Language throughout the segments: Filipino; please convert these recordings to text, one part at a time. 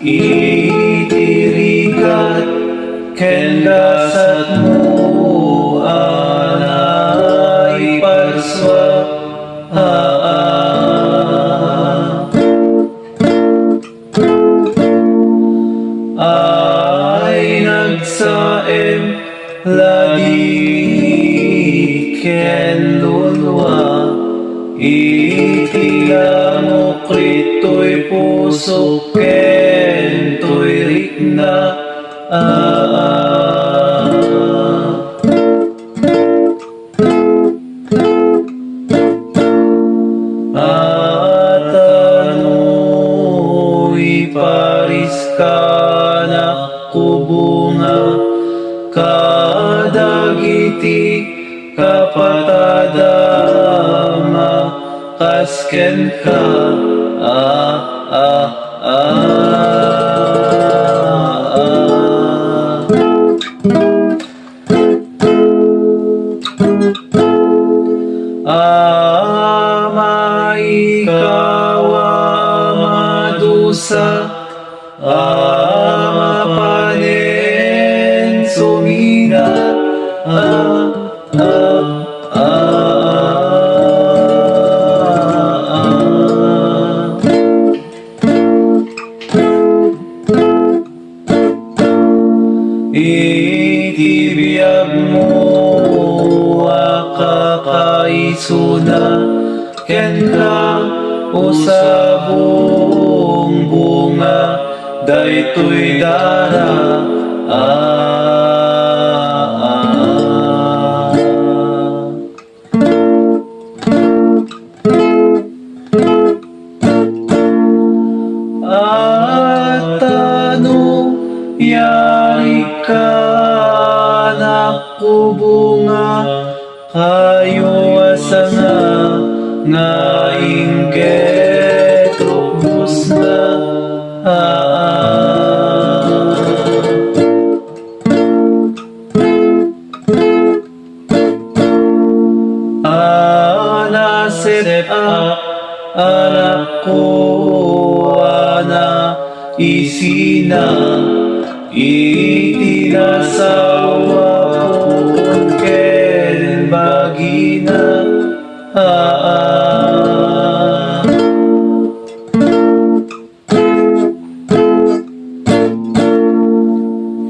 itirikat ken gasat mo anay parswa ay nagsaem lagi ken lulwa itila mo krito'y puso ken to'y rikna at ano'y paris ka na kubunga kadagiti kapatadama kasken ka maikawa madusa mapanen sumina itibiyag mo akakaisuna ken ka usabong bunga daytoy dara at ano yari ka na kubunga kayo asanga nga ingget rupus na nasip anak ko ana isina itinasawa ko ken bagina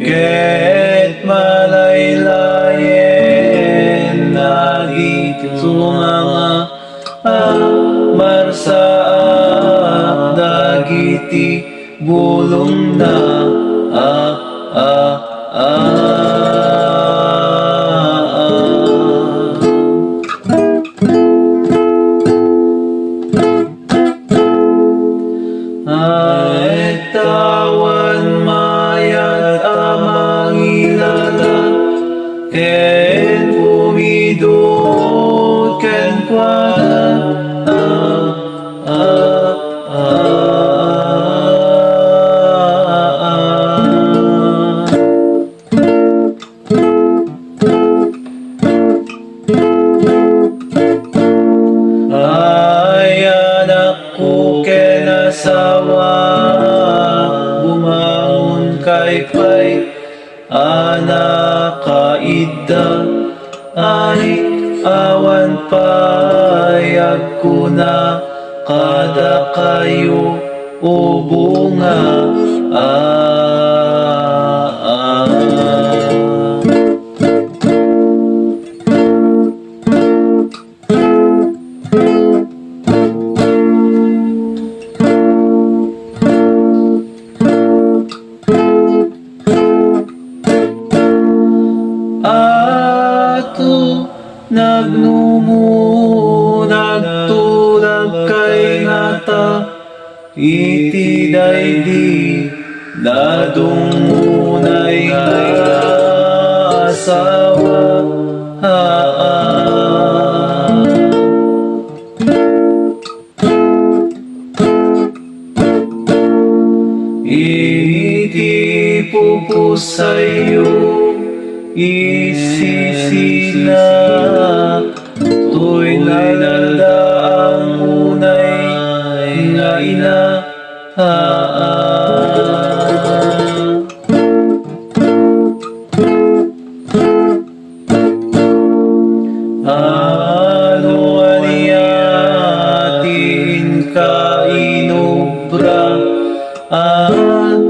ket malaylayen nagito mga marsa dagiti bulong na tawan mayat amang ilala ken pumidot ken kuana ay anak ko ken asawa bumangon kay pay anak kaida ay awan payag ko na kada kayo o bunga ato nagnumu nagtulag kay ngata iti daydi nadungunay asawa iti pupusayo isisina to'y nalanda ang unay nga ina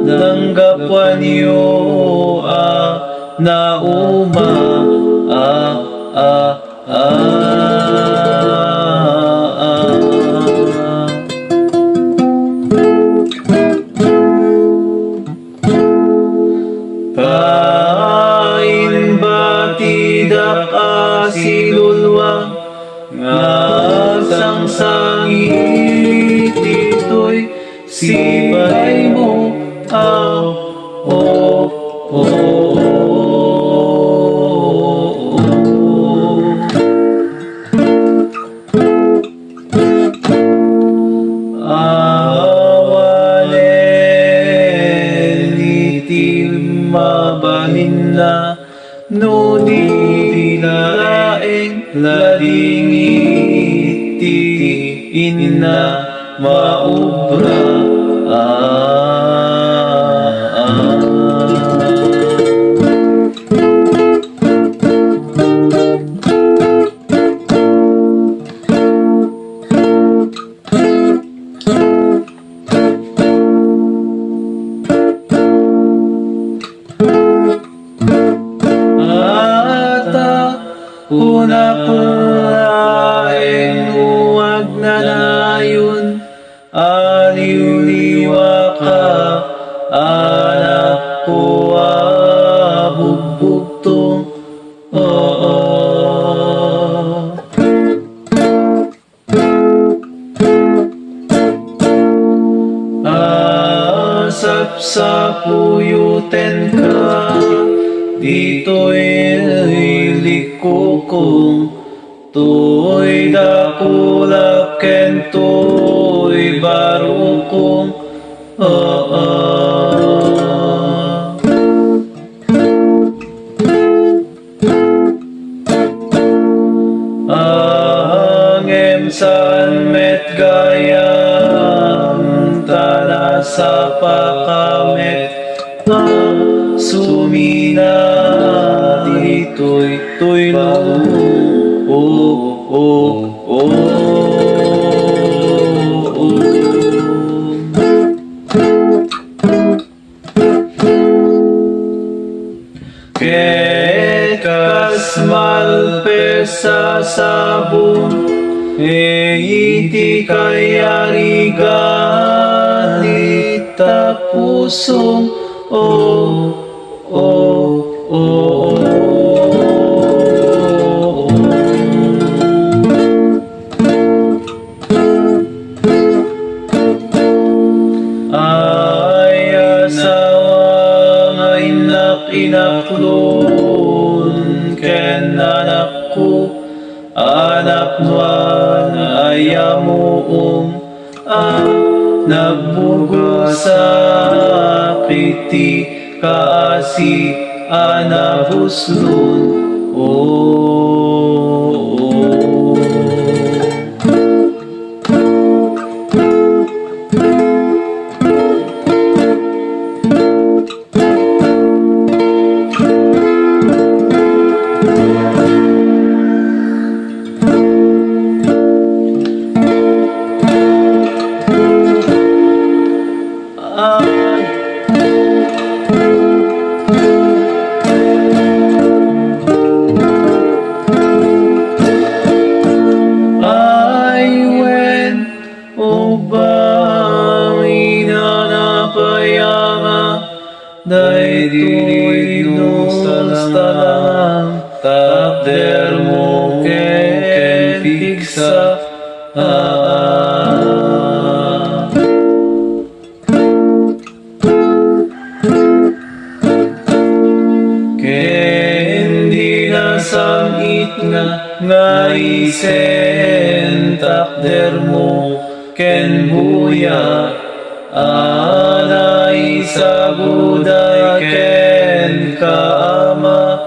nanggapuan niyo na uma Pain batidak asilulwa nga sangsangit ito'y sibay mo awalen itim mabalin na no di laeng lading itiin na maubra una pulaeng huwag na nayon aliw-liwa ka anak ko bugbugtong asap sa puyuten ka dito'y likukong to'y dakulap ken to'y barukong angem saan met gayam tanasa pakamet sumina dito'y tulong Kekas malpe sa sabon iti kayarigan ita pusong ay asawa nga inaklon ken anak ko anak nuan ayamuong nagbugo sa kiti kaasi anahuslon Dai di nustalang takder mo ken piksa ken di nasangit nga isen takder mo ken buya anay sa buday ken kaama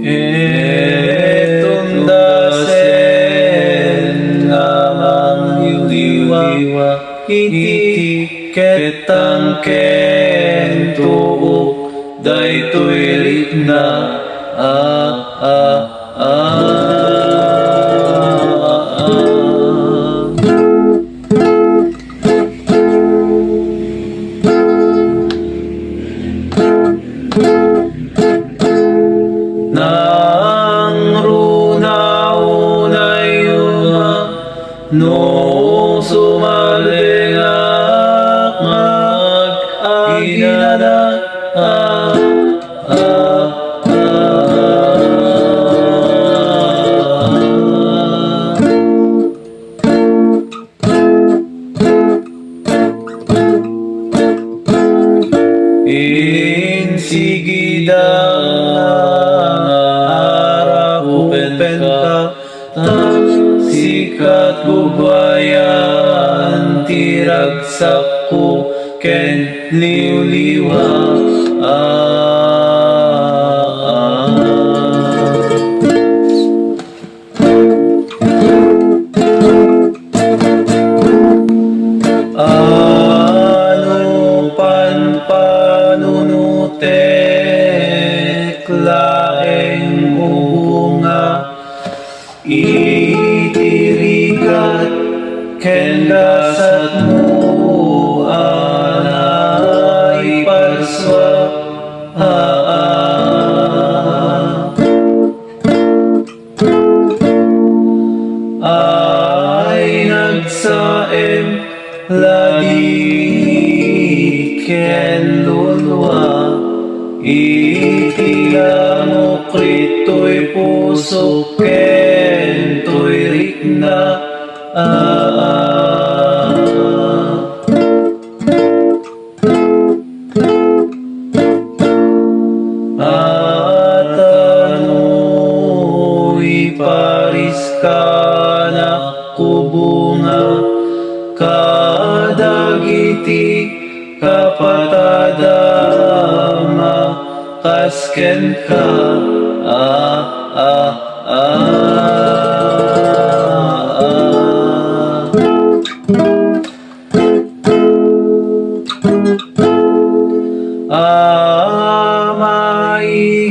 etong dasen namang yuliwa iti ketang ken tuok daytoy rikna no sumalengak mag-aginana insigidang harap upen ka sikat gubayan tiragsak ko ken liw-liwa ano panunutek laeng ubunga itirikat ken dasat mo anay parswa ay nagsaem ladi ken lulwa itiga mo krito'y puso ken to'y rikna at ano'y paris ka na kubunga kadagiti kapatadama kasken ka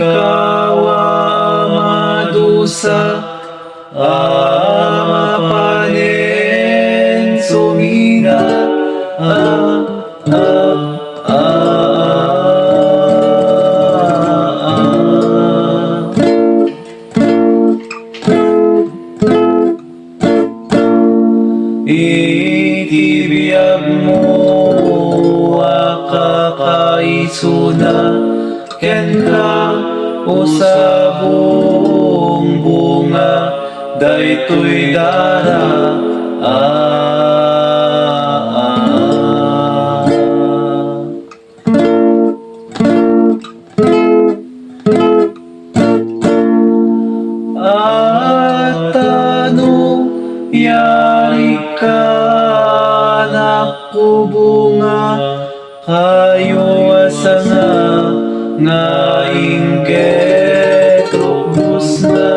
maikawa madusa mapanen sumina itibiyag mo akakaisuna ken ka usabong bunga daytoy dara at ano yari ka nakubunga kayo asanga nga ingget rubus na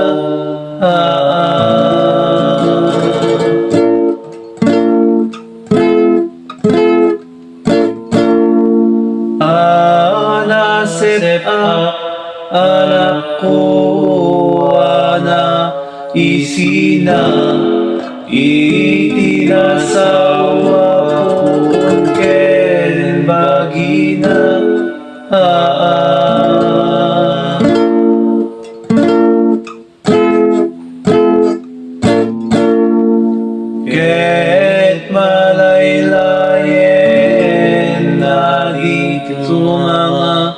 nasip anak ko ana isina itinasawa pun ken bagina ket malaylayen na dito mga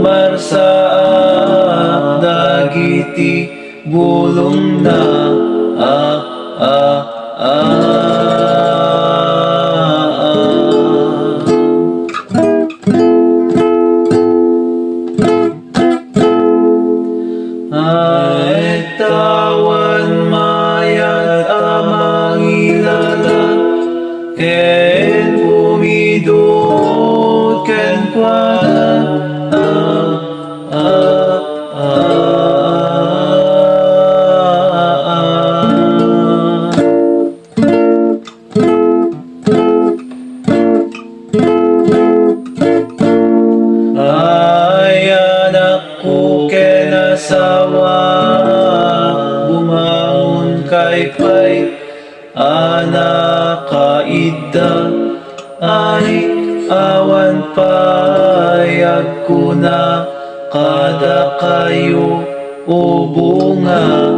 marsaat dagiti bulong na tawan mayat amang ilala ken pumidot ken kuana ay anak ko ken asawa bumangon kay pay anak kaida ay awan payag ko na kada kayo o bunga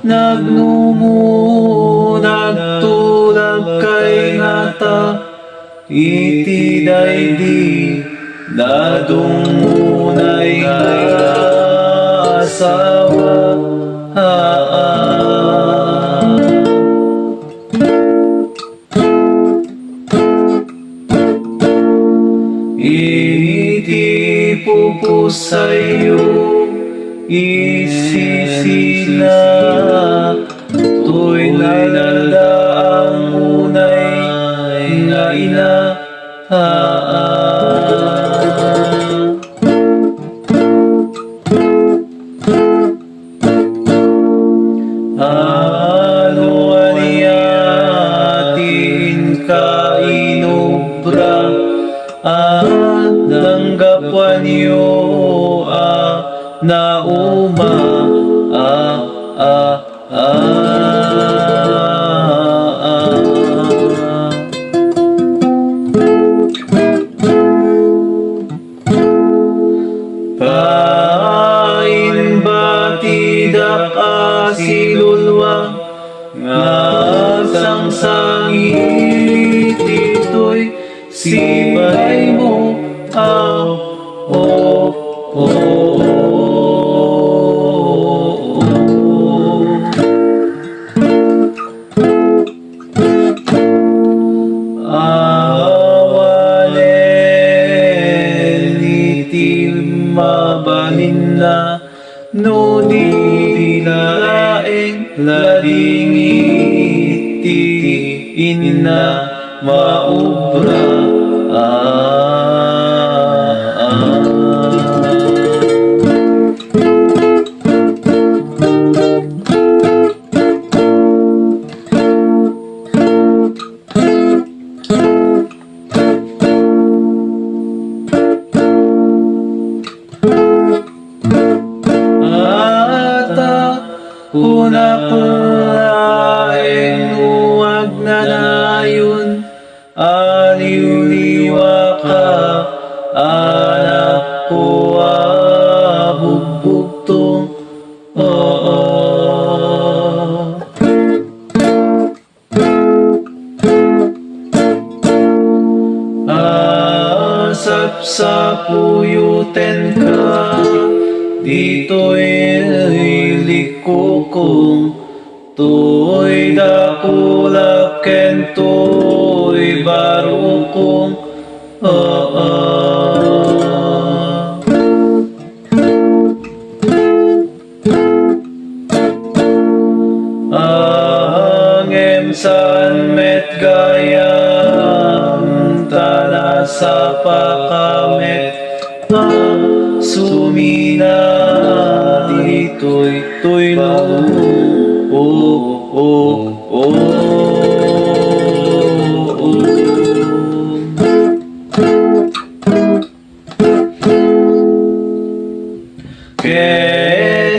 nagnumunag tulad kay nata, iti daydi nadungunay asawa. Iti pupusayo isisina, tuy nalala ang unay nga ina. Ano aniyatin ka inubra, nanggapuan niyo na uma pain batida ka silulwa, nga sangsangit ito'y sibay mo. Awalen iti mabalin na, no di laeng lading iti inna maubra. Kunakulaeng huwag na layon, aliw-liwa ka, anak ko, bugbugtong. Sapsapuyuten ka, dito'y likukong, to'y dakulap ken to'y barukong. Angem saan met gayam tala sa pakamet, sumina dito'y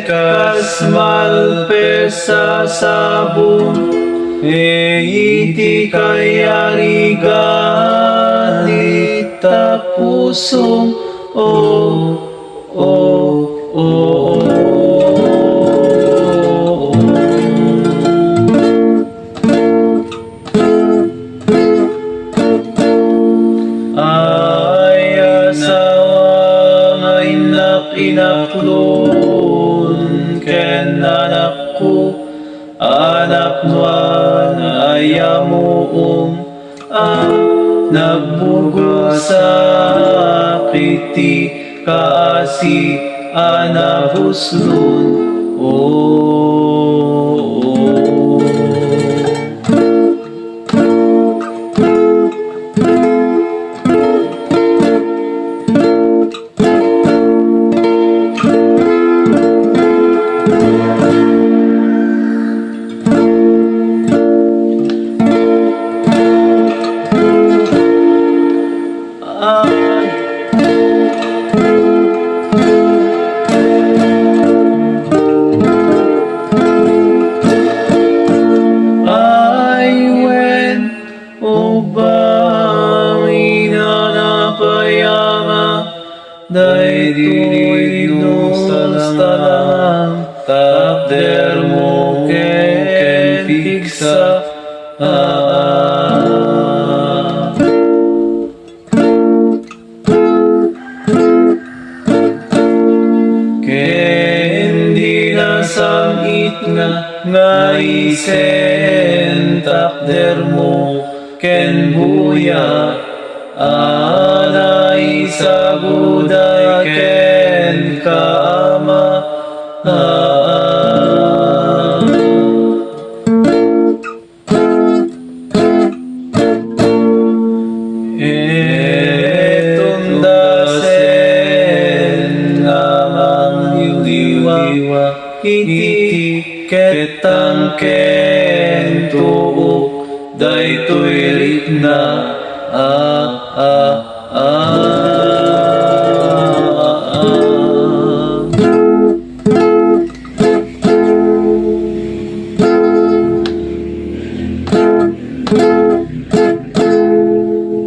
Kekas malpesa sabong, iti kayarigan itapusong. Ay asawa nga inaklon ken anak ko, anak nuan ayamuong nagbugo sa kiti kaasi anabuslon. Dai di no stalam tapder mo samit nga isen takder mo ken buya anay saguday ken kaama iti ketang ken tuuk daytoy ritna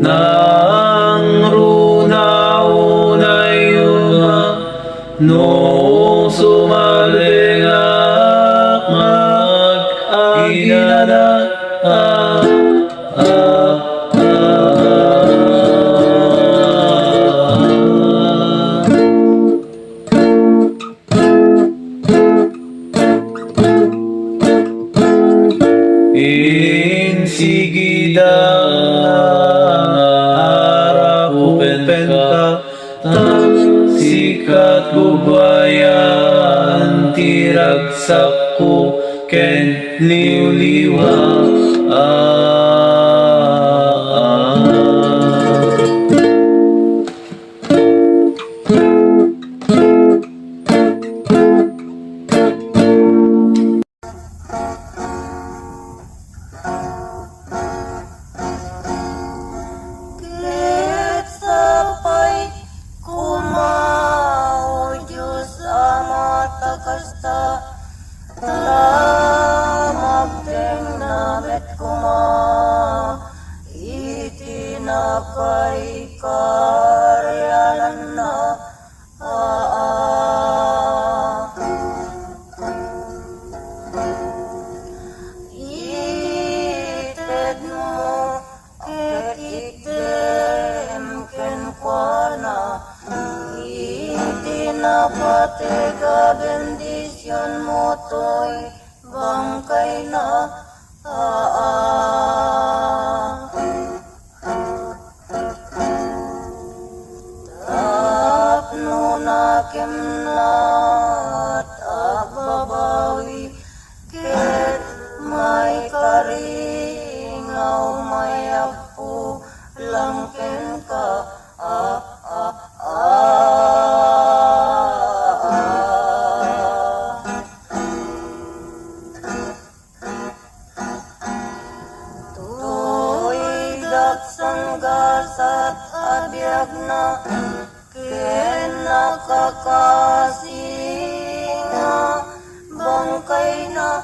nang runaunay no sumalingak mag-agina insigidang harapupen ka sikat gubayan tiragsak ko ken liw-liwa Ket sapay kumao Diyos Ama takasta lamagteng namet kuma iti nakaryanan na ited mo ket item ken kuana iti napatega bendisyon mo to'y bangkay na tapno na kemnat agbabawi ket may karingaw may apu langken ka Tuy daksang gasat abiyag na ken nakakasinga bangkay na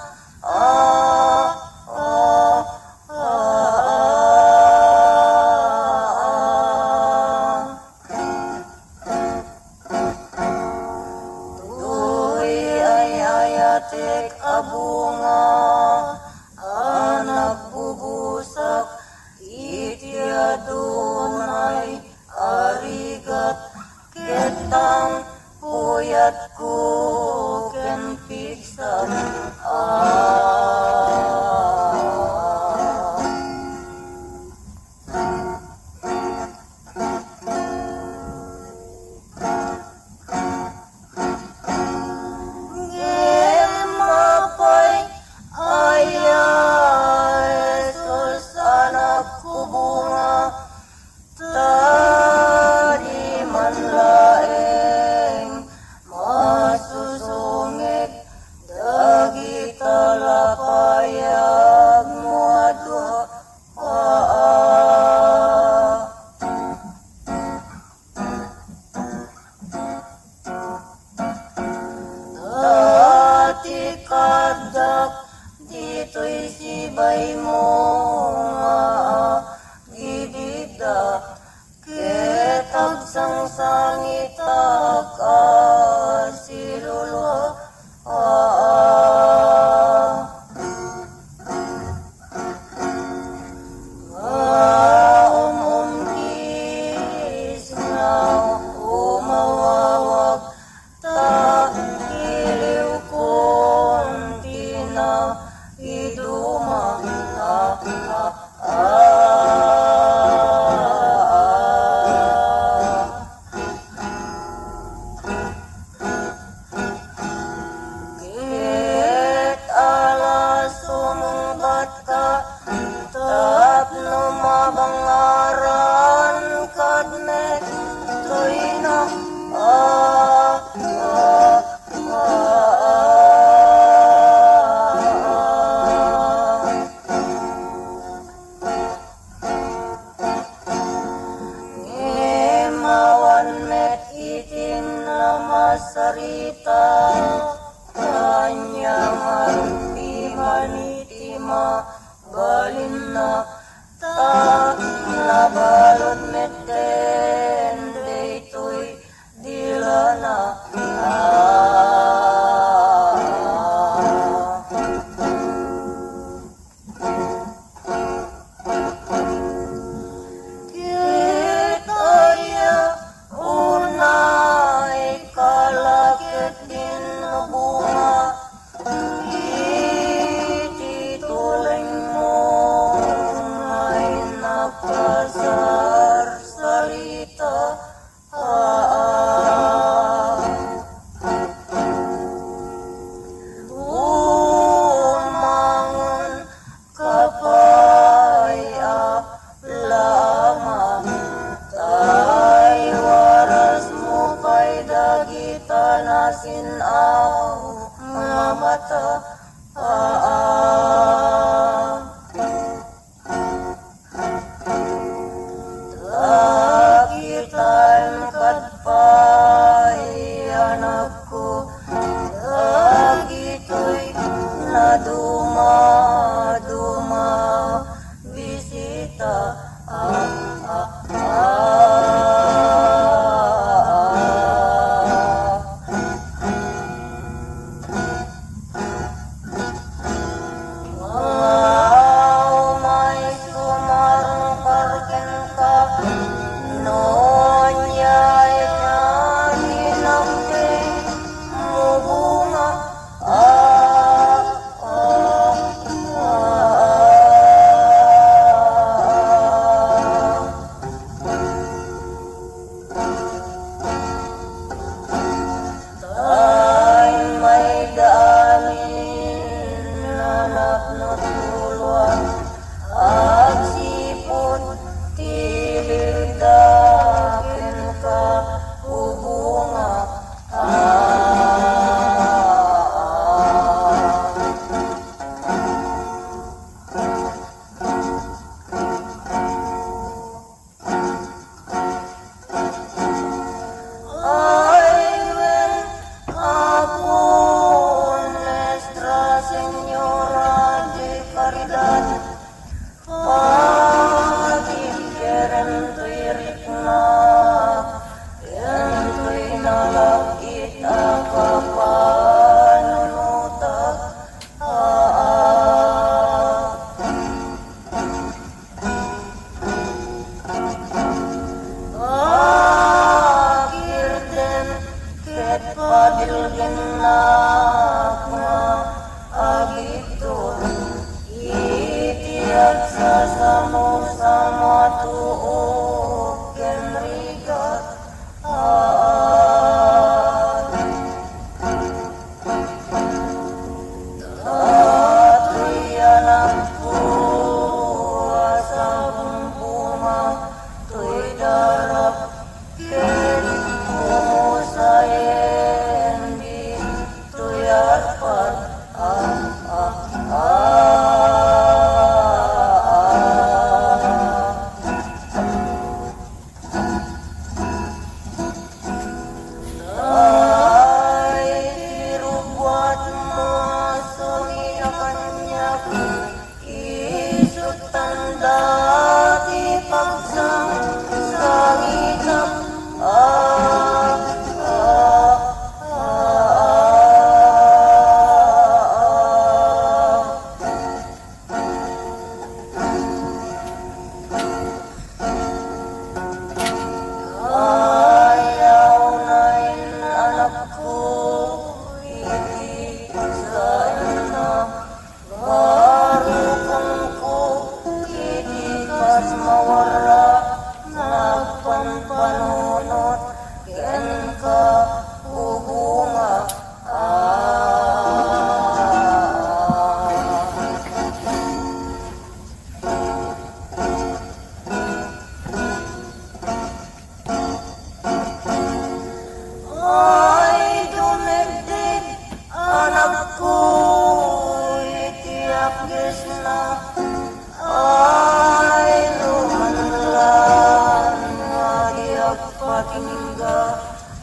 tuy ay ayatek abunga nagbubusak iti adunay arigat ketang puyat ko ken piksan gemapay Jesus anak ko bunga tadi man laeng masusungit dagi talapayag mo adwa dati kadak dito'y sibay mo gidida ketag sang sangita ka silulwa umumkis nga umawawag ta iliw ko Imawan met itin lama sarita kanyang harumpi manitima balina tak nabalot met ten daytoy dilana Kitaya unay kalakit din na bunga itituloy mo ay napasar salita umangon kapaya lama tay waras mo kay dagita nasin mga mata dagitan katpay anak ko dagito'y naduma bisita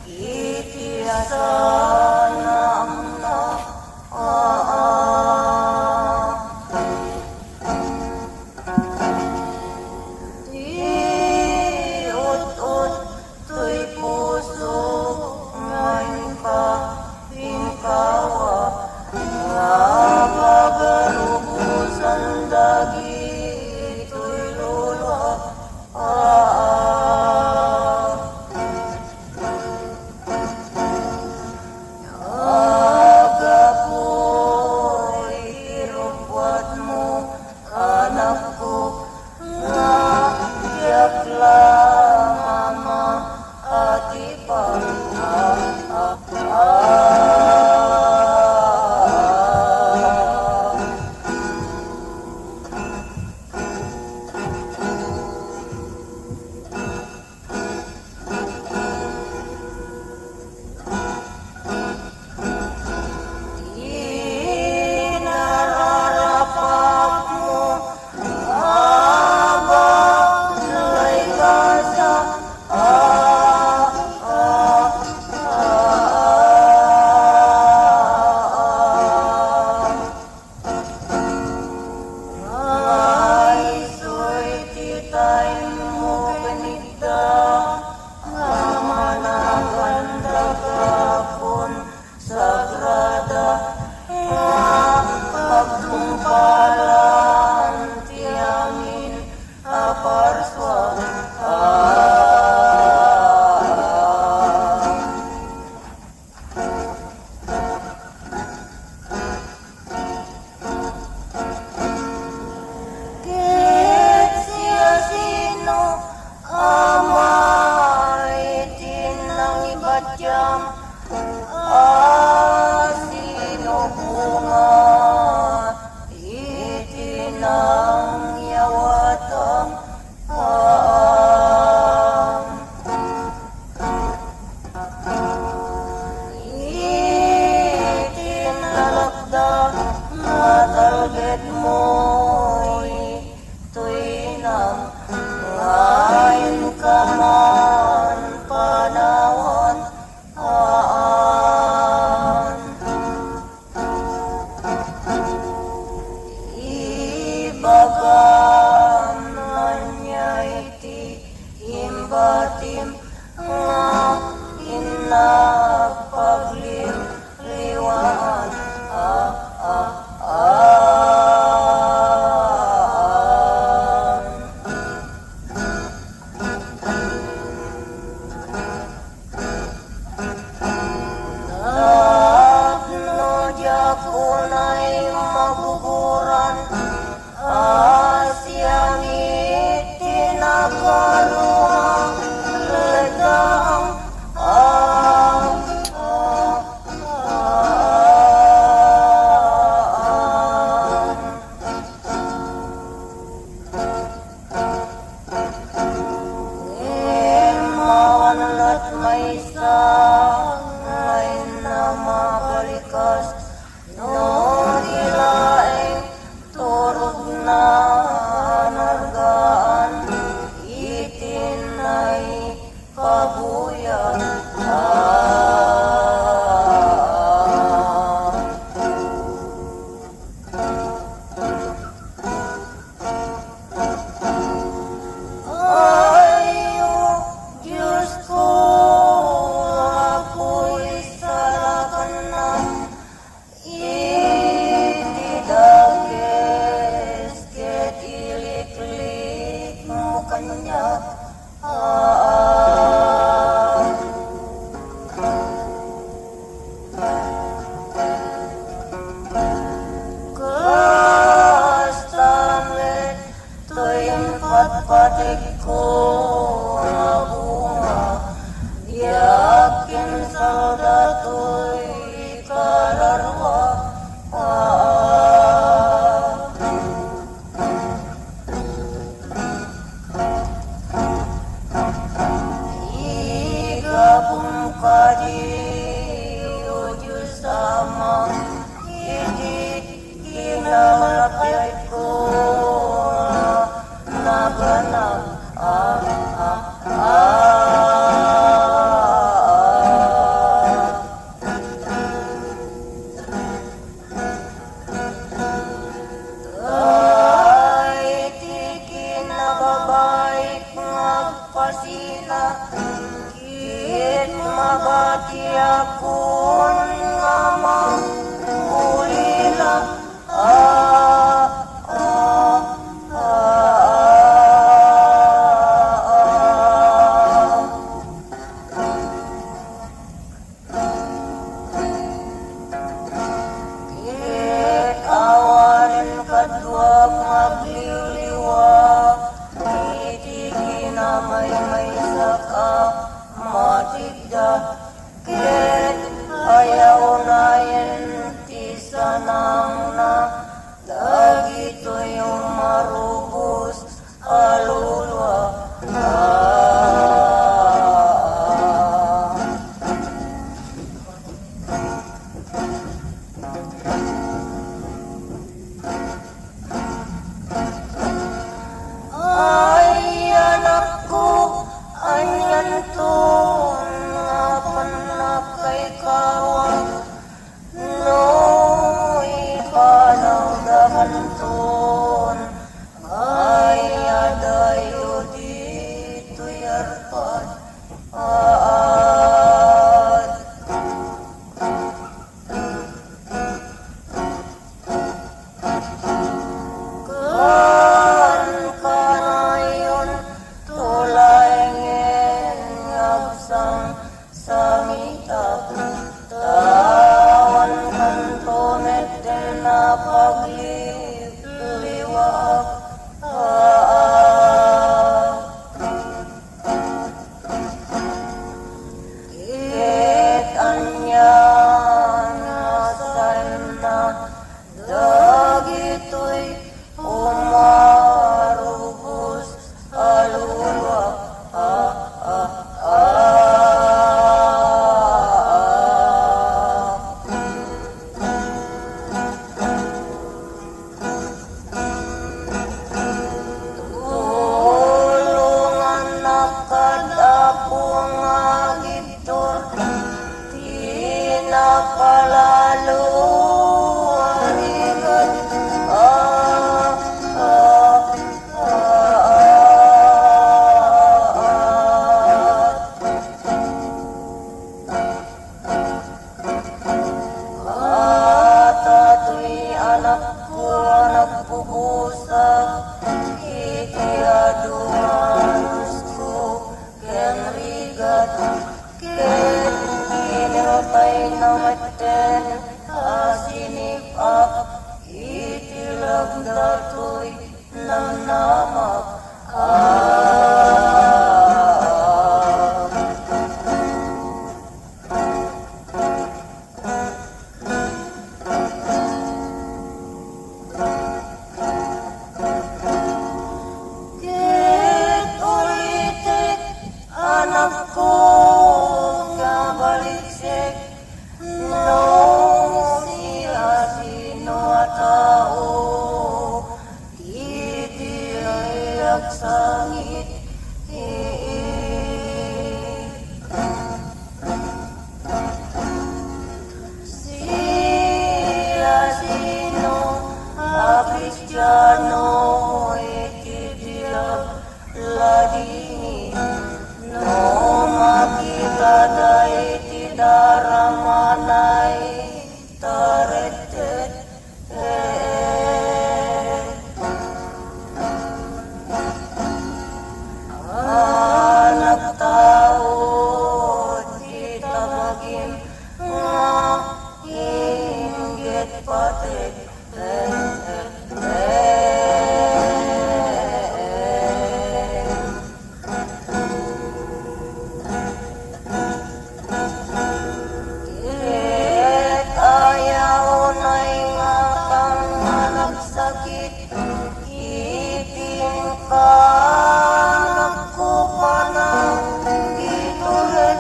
itiasanam na Iut-ut to'y puso ngayon ka pingkawa nga pagalubusan dagi to'y lula Agapoy irupwat mo anak ko nga yakla mama ati pa Inararapat mo habang nalay ka sa Iso'y titay mo kanigda nga managanda kapon sagrada nga pagtumpalan tiyamin aparswa Ket siya sino amay tinang ibatyam sino bunga itinang yawatang itinalakda matalget mo'y tuwinang ngayon ka man panahon Ibagam nanya iti imbatim nga inapaglim liwan Nagnoja kunay maguguran Asyang itinakaluang ledang Mawanlat may sangay na mabalikas No nilaing turog na nargaan Itinay kabuyan Ayo Diyos ko ako'y salakan na Itidagis ket iliklik mo kanya Kastamet to'y patpatik ko na bunga Yakin salda to'y kararwa Igabong kadi o Diyos sama Hindi kinalapit ko naganap ket ayaw na ti sanang na dagito yung marubos alulwa. Ay anak ko, anyan to nga panakay kawang no ipanaw dahanton ay adayo dito yarpan aad. Kan kanayon tulay ngabsang samitap tawan kantomet na pagliwak ket anyan asan na dagitoy umarubos alulwa. Tulungan na kadapo nga gitor di napalalo aligan Tato'y anak ko nagpupusa ikiadumanos ko ken rigat ken kinapay na maten asinipap itilag dato'y nanamak ket ulitik anak ko nga baliksik no siya sino tao iti ay agsangit sila sino Kristyano ikidilag ladini no makita day ti daramanay taretet anak tao di tabagim nga inggit patik ket ayaw na'y nga kang nagsakit iting ka ko pa ng gitulit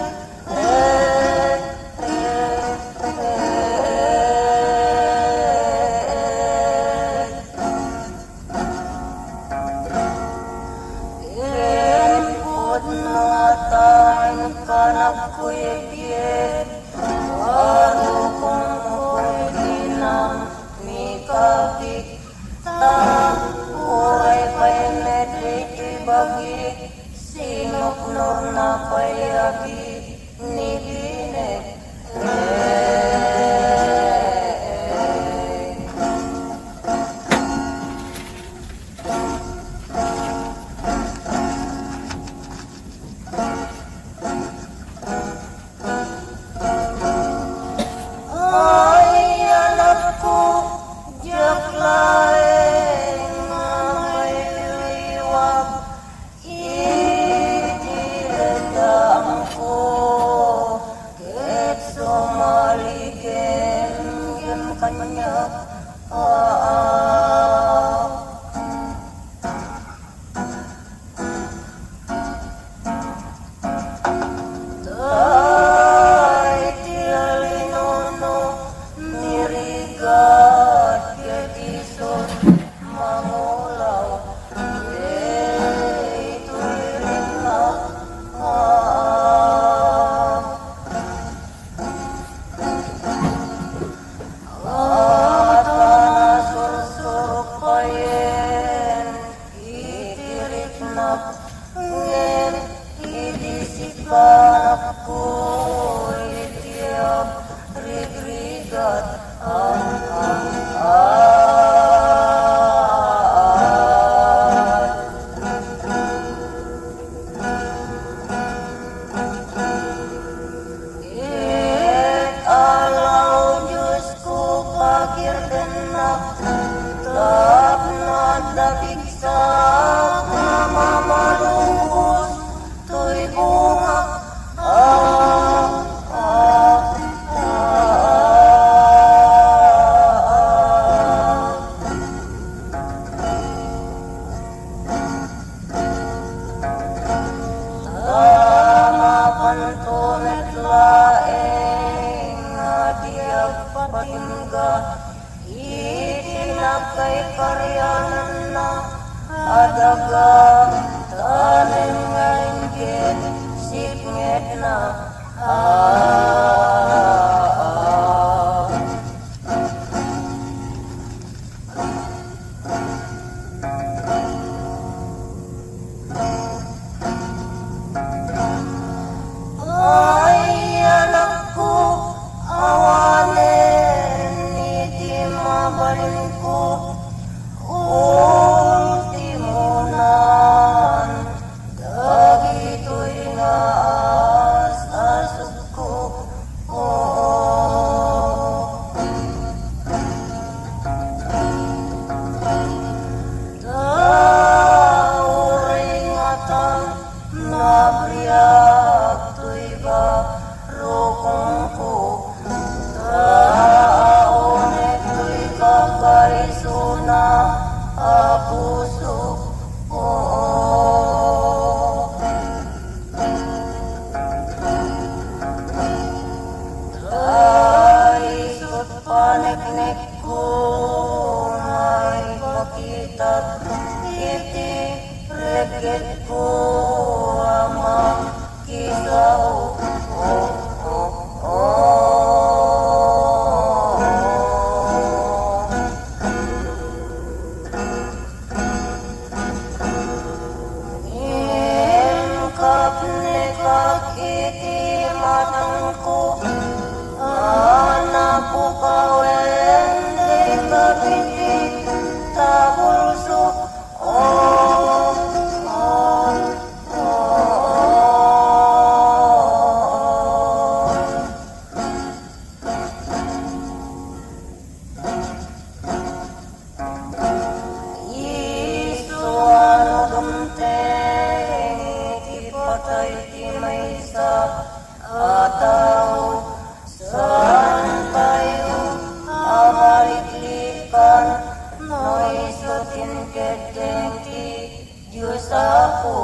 Empod mga taing kanak ko'y biyet Walo kong pwede nang mikapik Tang uray pa'y medriti bagi Sinuknor na pa'y agi ni binek laeng hadiah patingga itinakay karyanan na adaga tanem ngalinggit sikngit na ay anakku awanen iti mabalin ko ultimunan dagito'y nga asasog ko dauring atang nabriyak to'y ba rukong ko taonet to'y kakaisuna puso ko isot paneknek ko may pakitat iti reket ko amang kisaw kapnekak iti matangko anak ko kawen di kabiti tabulso Isuano gumteng ipatay timaysa ataw saan tayo amaliklikan no isutin keteng ti Diyos ako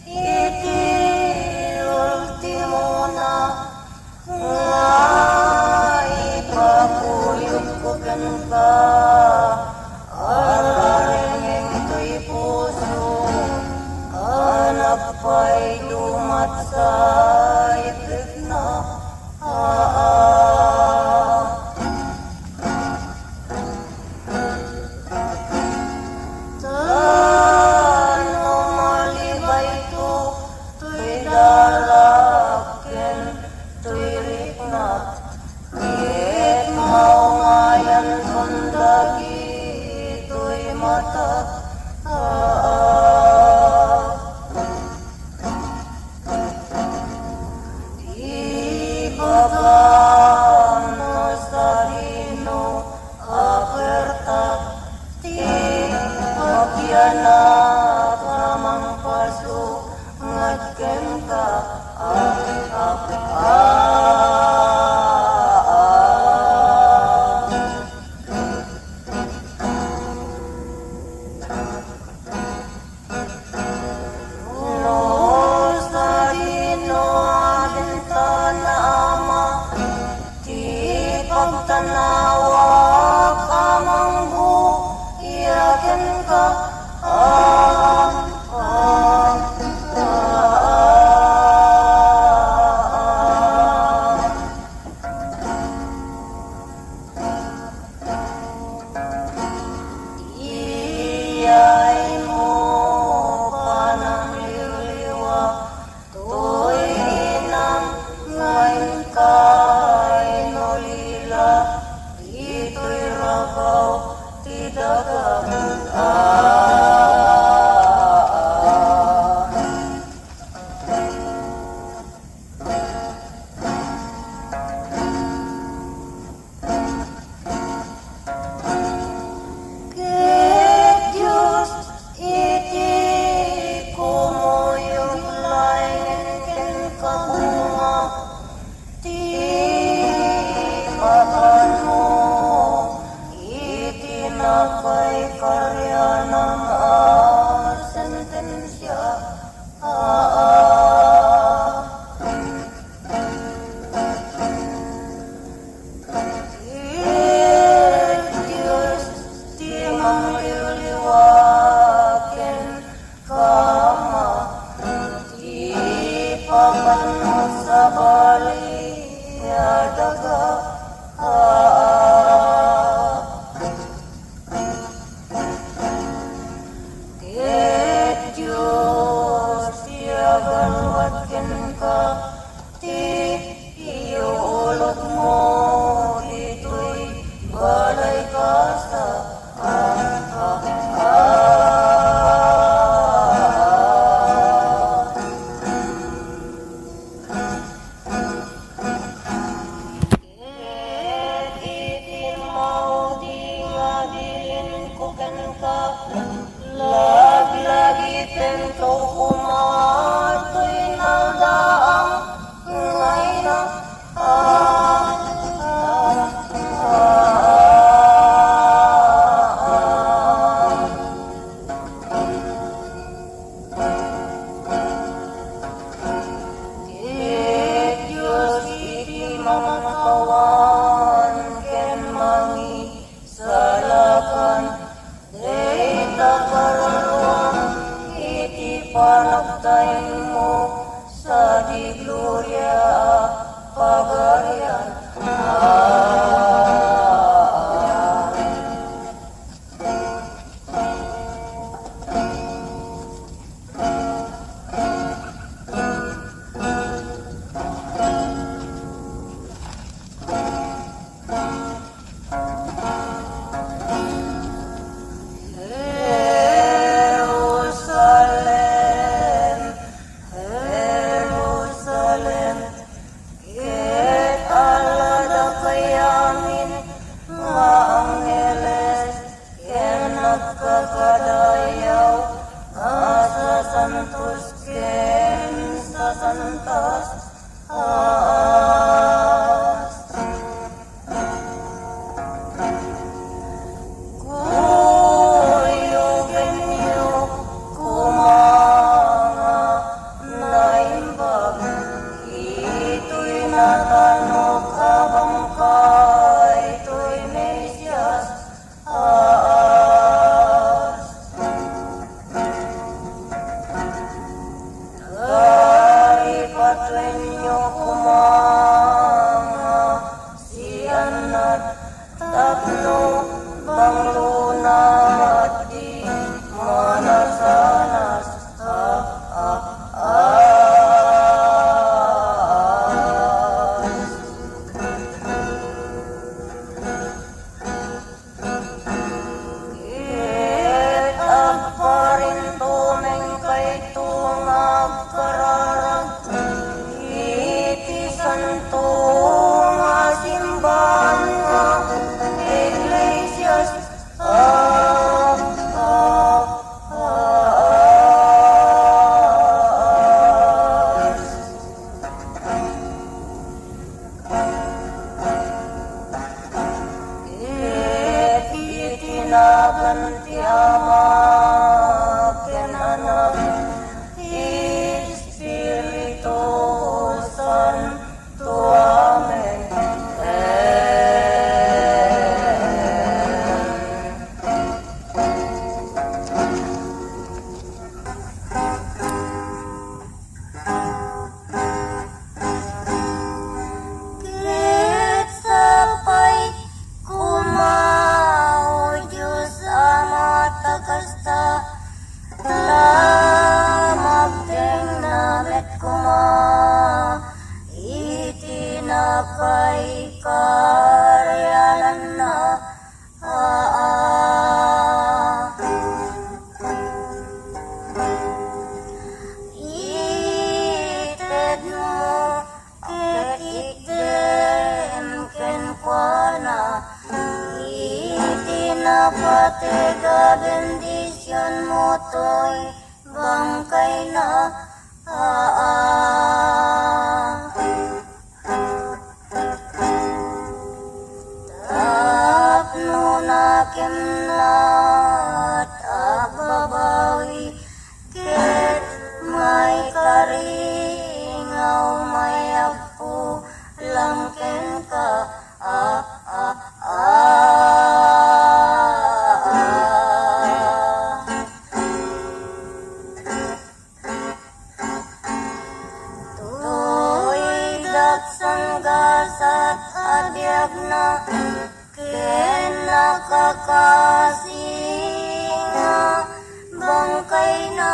iti ultimo na ipakuyog ko ka ararengeng to'y puso anak pa'y lumat sa itik na tano malibay to to'y dalaken to'y riknat it maungayan kundagi to'y mata ibagano sarino aperta ti pagyanak amang paso ngatken ka pagtanawak amang buyakin ka iyay mo panang liwliwa to'y inang ngayon kay nolila ito'y ragaw tidagang ket Diyos iti kumuyog laingen ken kabunga ti balog mo, ito'y balay kasta. Itinmaw di nga bilin ko ka, lagi-lagi tento kumato'y naldaang ngay na Diyos iti mamatawan ken mangi salakan data karuluan iti panagtayin mo sa di gloria pagarian. Jerusalem, Jerusalem, ket alada kayamin nga angheles ken nagkakadayaw sa santos ken sa santas kuyugen niyo kumanga naimbag ito'y natanok habang ka ito'y Mesyas Karipatwen niyo kumanga siyanat tapno banglunat di manasanas Ket agparin tumeng kay tungag kararag iti santo nga simbahan nga Iglesias ket itinagan ti Ama ken Anak Espiritu Santo. Amen. Ket sapay kumao Diyos Ama takasta lamagteng namet kuma itinakay karyanan na ited mo ket ikdem ken kuana itinapatega bendisyon mo to'y bangkay na tapno nakemlat agbabawi ket may karingaw may agpu langken ka Tuy daksan gasat abiyag na ken nakakasinga bangkay na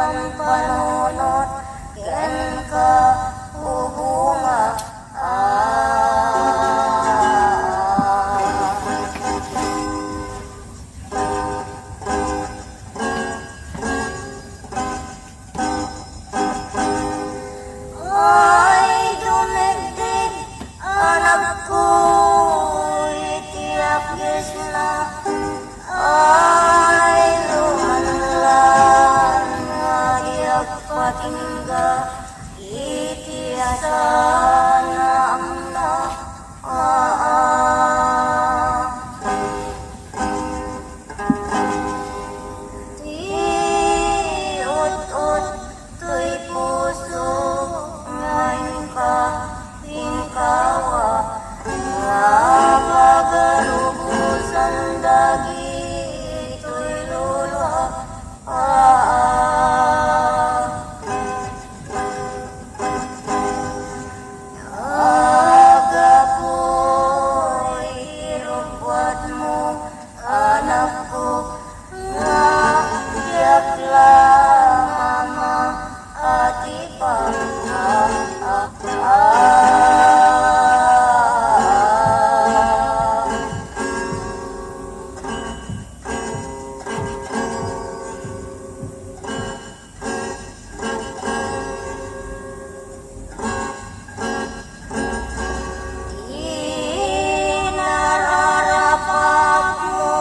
ng panunot, ken ka ubunga. Ay dumigdig, anak ko, itiyak Diyos na. Ay lumanlan, ngadiyak patingga, itiyasa na ang na. Tiut-ut, tuy puso, ngayon ka, tingkawa, nga magalubusan dagi, tuy lula. Agapoy, irubwat mo, anak ko, nga yakla, mama, ati pa. Inararapat mo,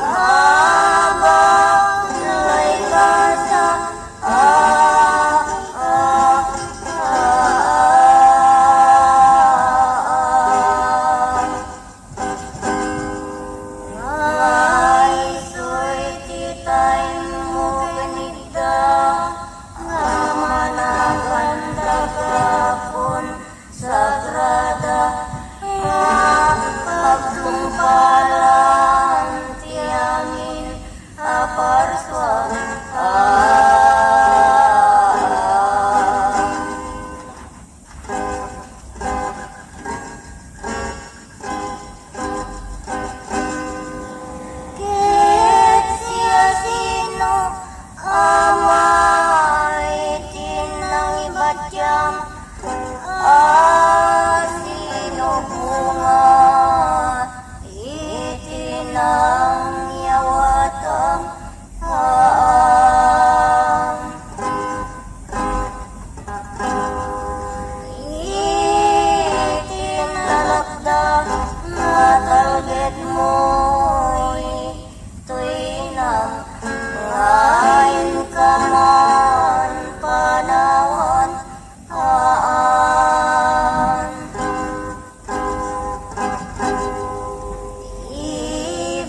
habang may kasa. Ay soy titay mo ganigda, nga managanda kapon sagrada, nga pagtungpalan tiyangin aparswa. Ket siya sino amay tinang ibatyam, sino bunga itinang yawatam. Itinalakda matalged mo, tuinam ngayon ka man panawan.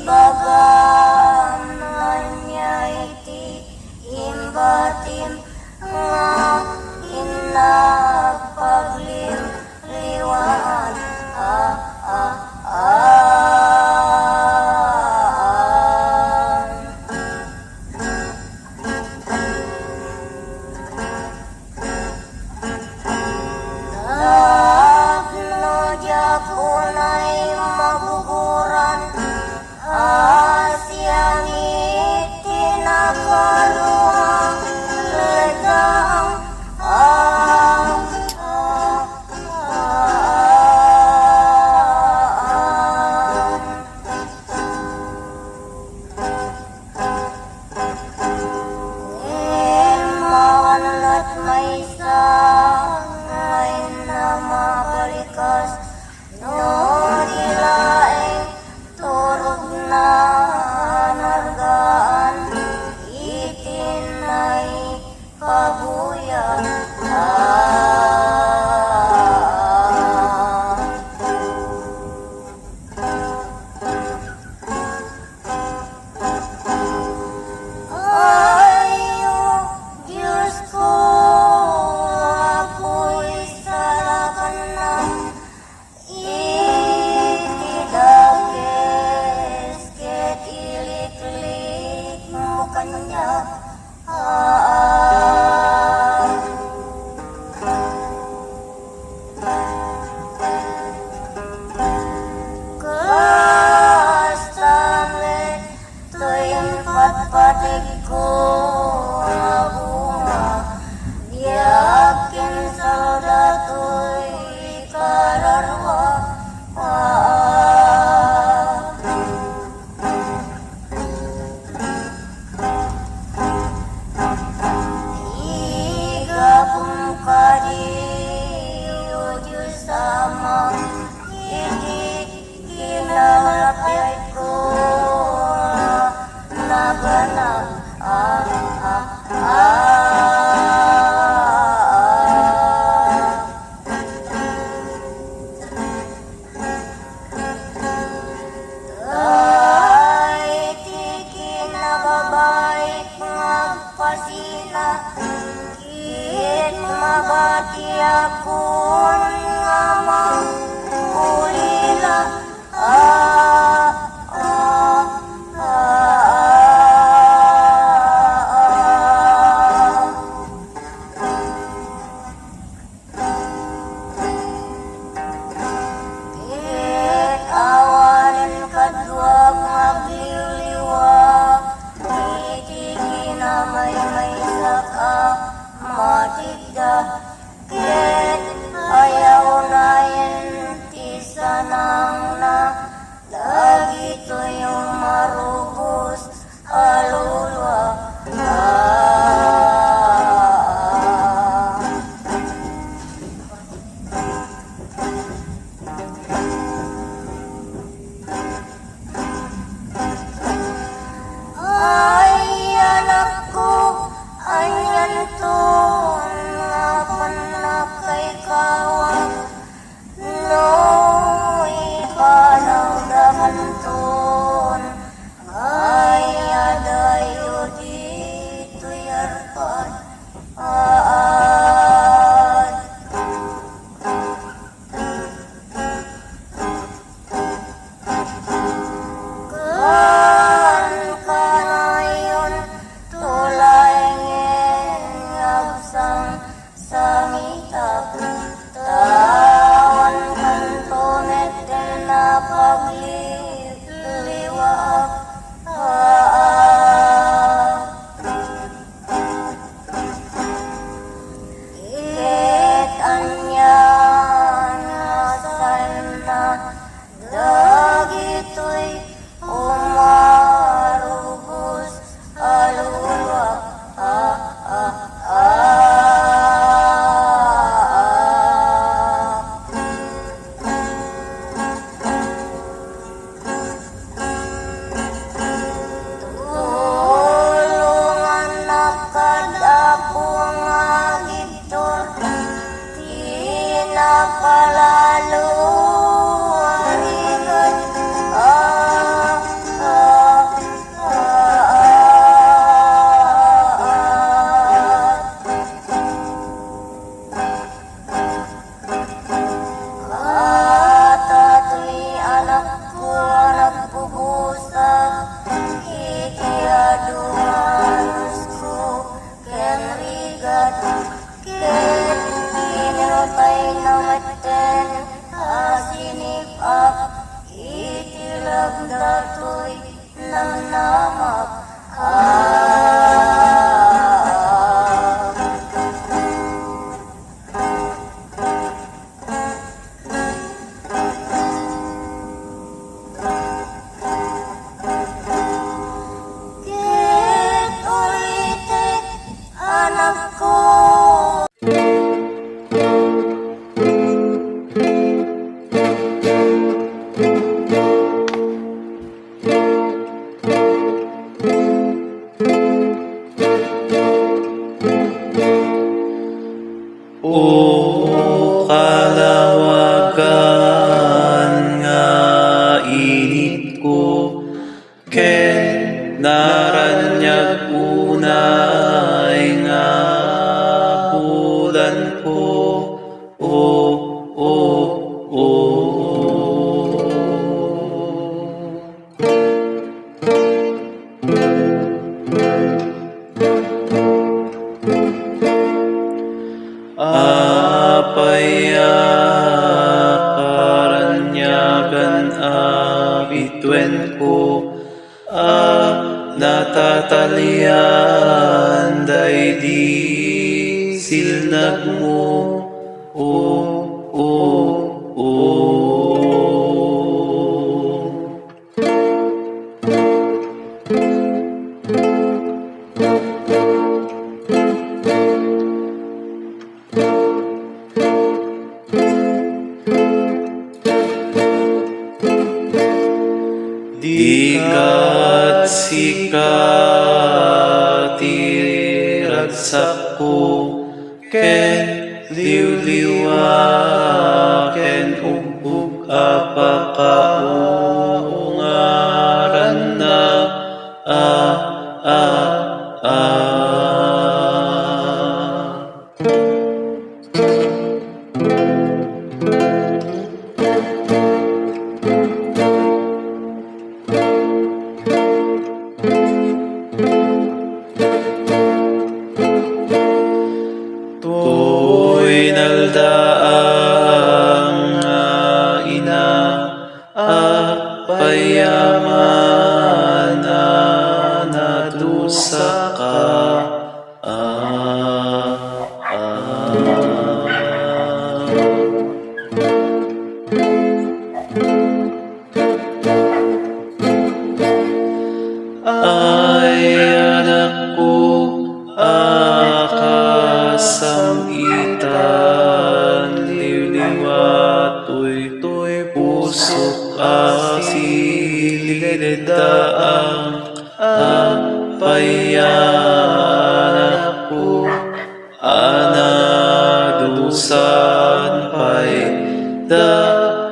Ibagam nanya iti imbatim, nga inapaglim liwaan. Nagnoja kunay maguguran, siyang itinakaluang legang. Mawanlat may sangay na mabalikas, no dilaeng turog na nargaan, itinay pabuyan. Ayo Diyos ko, ako'y salakan na, itidagis ket iliklik mo kanya. sina kit mabati akon nga maulila Kit awanin kadwag magliliwag Itigi na may saka matigda Kit ayaw na ti sanang na Dagito yung marubos alulwa Ay anak ko, anyan to nga panakay kawang No, ipanaw damanton Ay adayo dito yarpan Kan kanayon tulay ngabsang samitap Tawan kantonet din na pagliliwag Ikit anyan asal na Dagito'y umarubos alulwa Tulungan na kadapo nga gitor Di na palalo ang ikat Katato'y anak ko nagpupusa Ikiadumanos ko ken rigat Ken kinutay na maten asinipap Itilag dato'y nanamak Kit ulitik anak ko O kalawagan nga init ko Ken naranyag unay nga bulan ko O Apaya karanyagan abituen ko natatalian day di silnag mo o Di kat sikat iragsak ko ken liwliwa ken ugbog apakaungaran na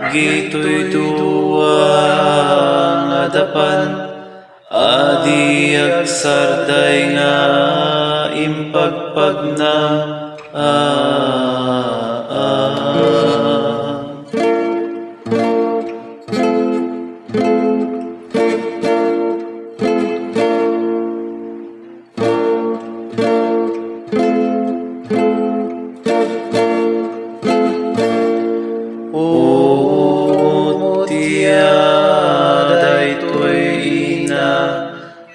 Gito'y duwang adapan, adi agsarday nga impagpag na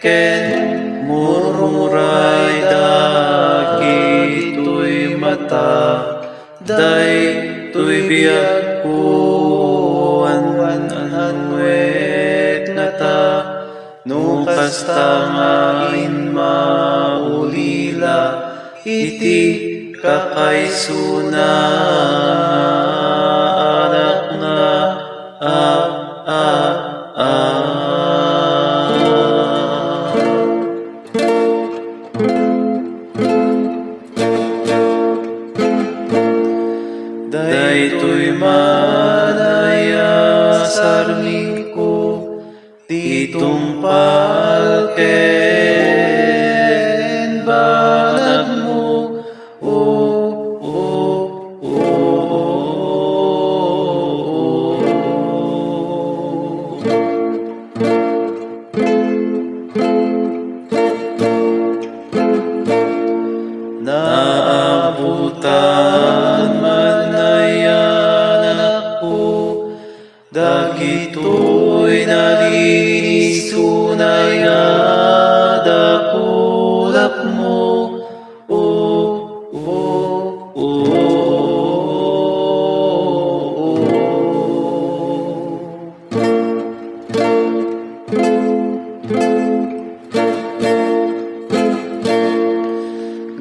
ken murmuray dagito'y mata, daytoy biag ko anwet nga ta, no kasta nga maulila, iti kakaysuna anak nga daytoy manaya sarming ko, titumpal ken banag mo, naabutan dagito'y nalisunay nga dakulap mo,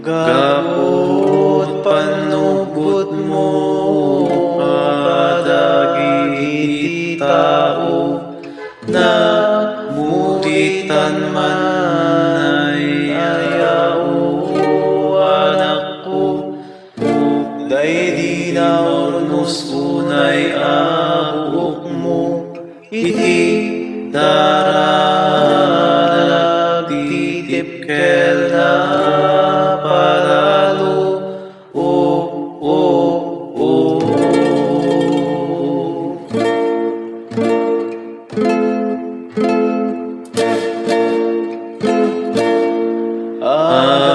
gapot panubot mo kadagiti tao, na mulitan man ay ayaw anak ko, day di na ornos unay abuok mo, iti dara titip kel na palalo,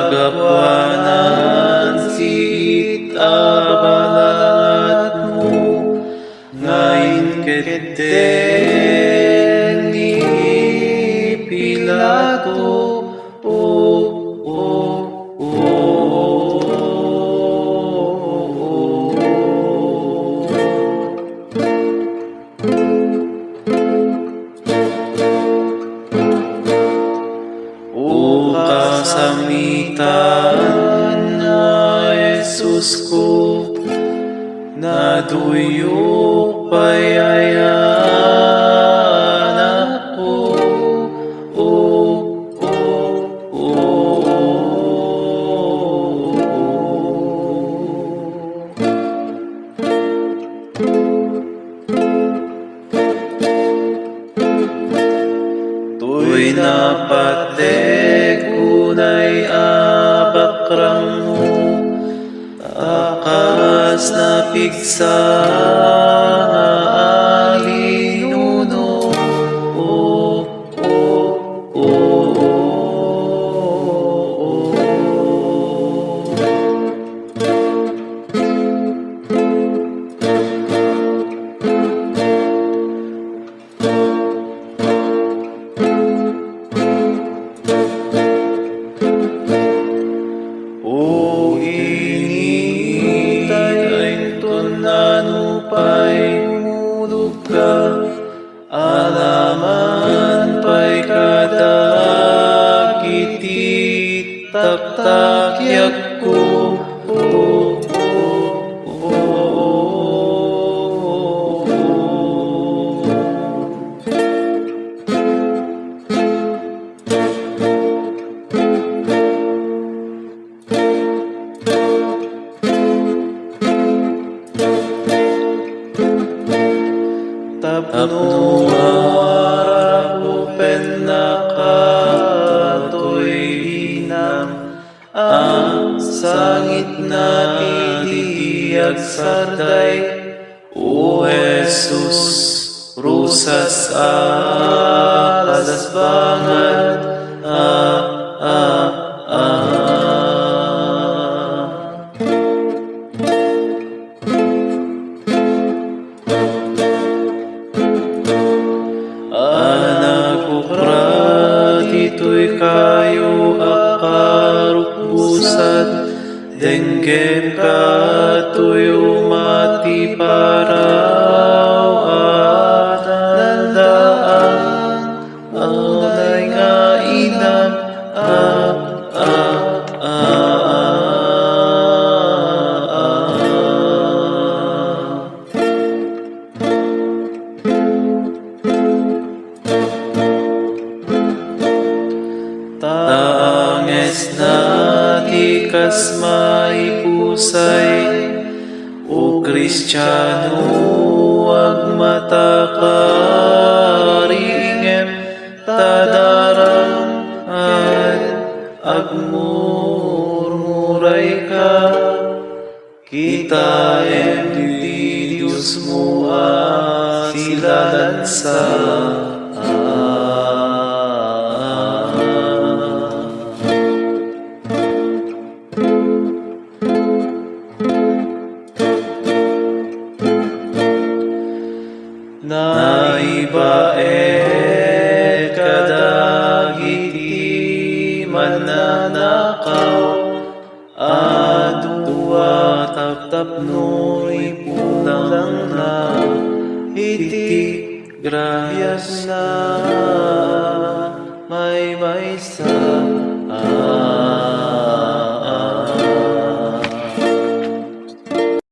agapwanan sit abalat mo, ngayon keten ni Pilato, kasamitan na Jesus ko, naduyok payayan ako, tuy napatek unay abakrang mo, akas na pigsa alinuno, alaman pa'y kadagiti taktakyak ko, Apno arapo penakatoy inam, ang sangit na titiyag sarday. O Jesus, rusas alas bangat, Anak ko krat, ito'y kayo akarupusad, denggem ka to'y umati paraw at nandaan, unay nga inam, Tanges na tikas maipusay, o Kristiyano wag matakaringem, tadarang at agmurmuray ka, kita di Diyos mo silansa. Naibae kadagiti mananakaw, adua taptapno'y pulang na, iti grahyas na may sa